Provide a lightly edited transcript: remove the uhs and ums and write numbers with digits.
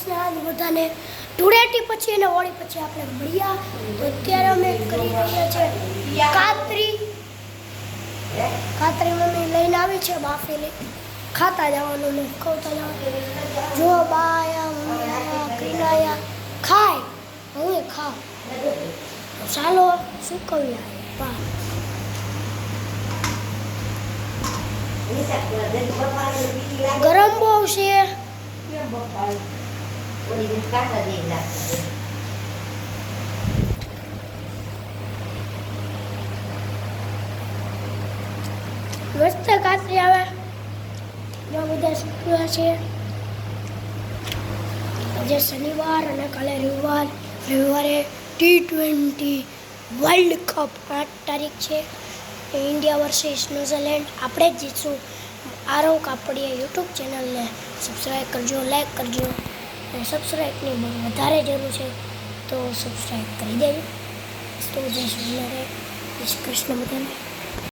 કૃષ્ણ આજ બધાને ધૂળેટી પછી અને હોળી પછી આપણે મળ્યા. તો અત્યારે અમે કરી રહ્યા છે કાતરી મમ્મી લઈને આવી છે બાફેલી. ખાતા જવાનું ને ખવતા જવાનું. જો બાયા મમ્મી ક્રીનાયા ખાય હું ખાવ. ચાલો શું કહ્યું બા ગરમ બહુ છે. મસ્ત કાતરી આવે. જો બધા શુક્રવાર છે. આજે શનિવાર અને કાલે રવિવારે T20 વર્લ્ડ કપ 8 તારીખ છે. India versus New Zealand. આપણે જ જીતશું. આરવ કાપડિયા યુટ્યુબ ચેનલને સબસ્ક્રાઈબ કરજો, લાઈક કરજો. અને સબસ્ક્રાઈબની બહુ વધારે જરૂર છે તો સબસ્ક્રાઈબ કરી દેજો. તો જય શ્રી કૃષ્ણ બધાને.